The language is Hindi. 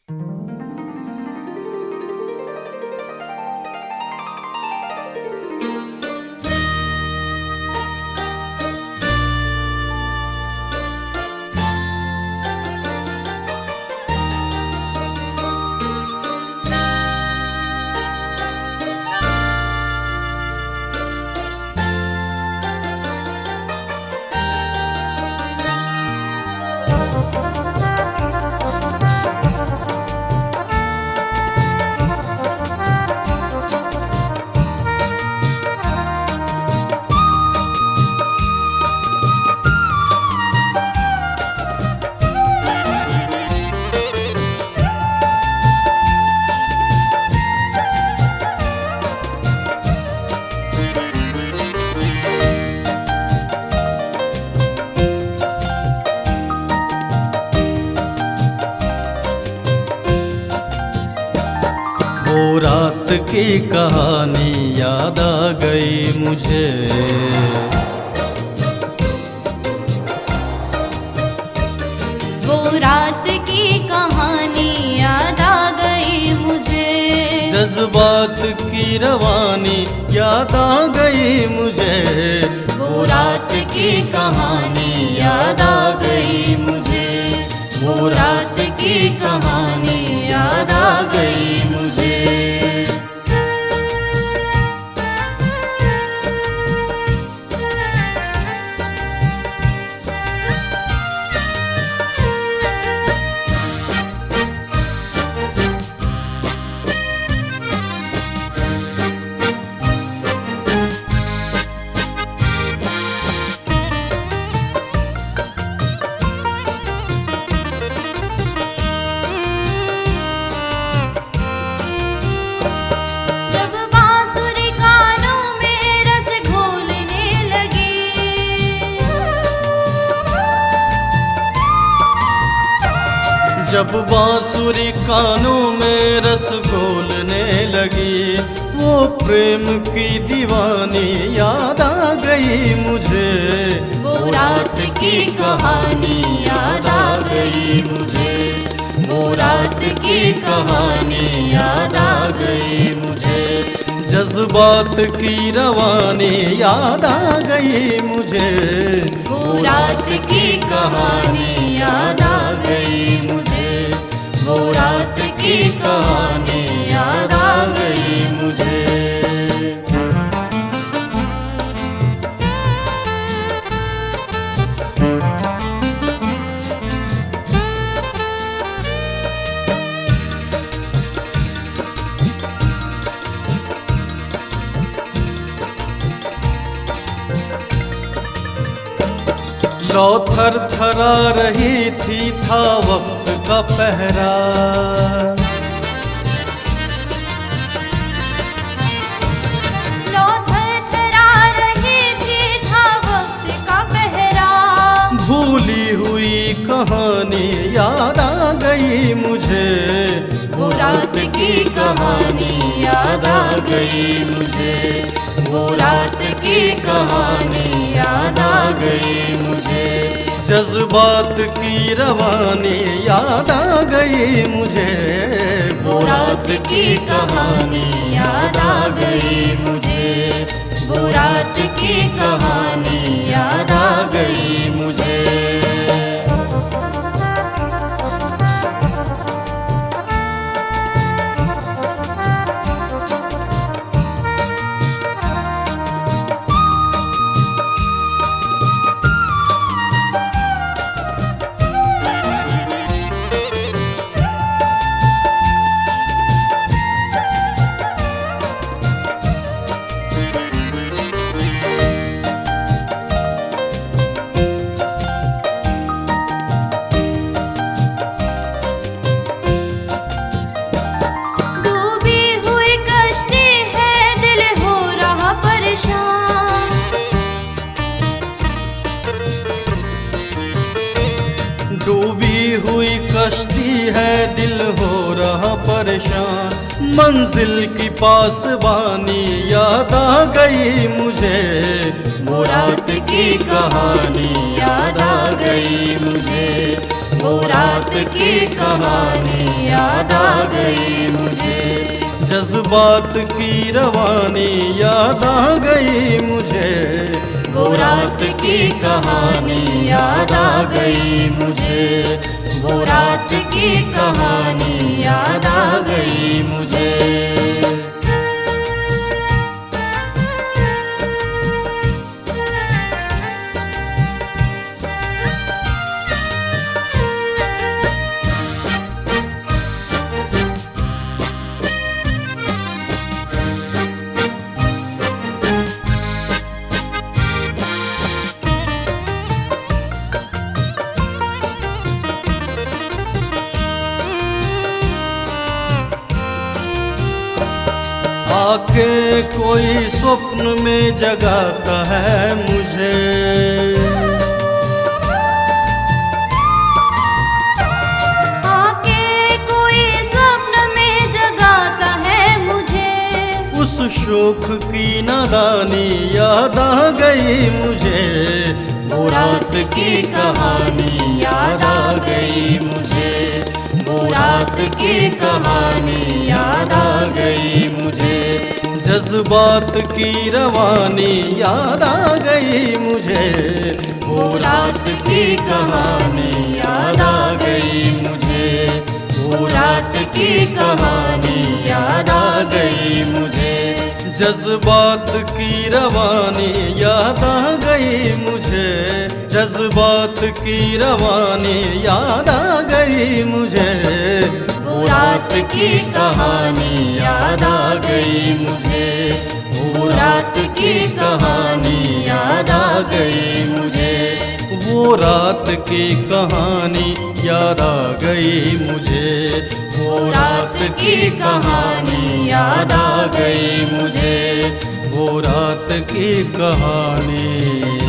वो रात की कहानी याद आ गई मुझे। वो रात की कहानी याद आ गई मुझे। जज्बात की रवानी याद आ गई मुझे। वो रात की कहानी याद आ गई मुझे। वो रात की कहानी याद आ गई मुझे। जब बांसुरी कानों में रस घोलने लगी, वो प्रेम की दीवानी याद आ गई मुझे। वो रात की कहानी याद आ गई मुझे। वो रात की कहानी याद आ गई मुझे। जज्बात की रवानी याद आ गई मुझे। वो रात की कहानी याद आ गई मुझे। वो रात की कहानी याद आ गई मुझे। लौ थर थरा रही थी, था वक्त का पहरा। लौ थर थरा रही थी, था वक्त का पहरा। भूली हुई कहानी याद आ गई मुझे। वो रात की कहानी याद आ गई मुझे। वो रात की कहानी याद आ गई मुझे। जज्बात की रवानी याद आ गई मुझे। वो रात की कहानी याद आ गई मुझे। वो रात की कहानी याद आ गई मुझे। डूबी हुई कश्ती है, दिल हो रहा परेशान। मंजिल की पासबानी याद आ गई मुझे। वो रात की कहानी याद आ गई मुझे। वो रात की कहानी याद जज्बात की रवानी याद आ गई मुझे, वो रात की कहानी याद आ गई मुझे, वो रात की कहानी याद आ गई मुझे। आके कोई स्वप्न में जगाता है मुझे, आके कोई स्वप्न में जगाता है मुझे, उस शोख की नादानी याद आ गई मुझे, वो रात की कहानी याद आ गई मुझे, वो रात की कहानी याद आ गई मुझे। जज्बात की रवानी याद आ गई मुझे, वो रात की कहानी याद आ गई मुझे, वो रात की कहानी याद आ गई मुझे। जज्बात की रवानी याद आ गई मुझे, जज्बात की रवानी याद आ गई मुझे, वो रात की कहानी याद आ गई मुझे, वो रात की कहानी याद आ गई मुझे, वो रात की कहानी याद आ गई मुझे, वो रात की कहानी याद आ गई मुझे, वो रात की कहानी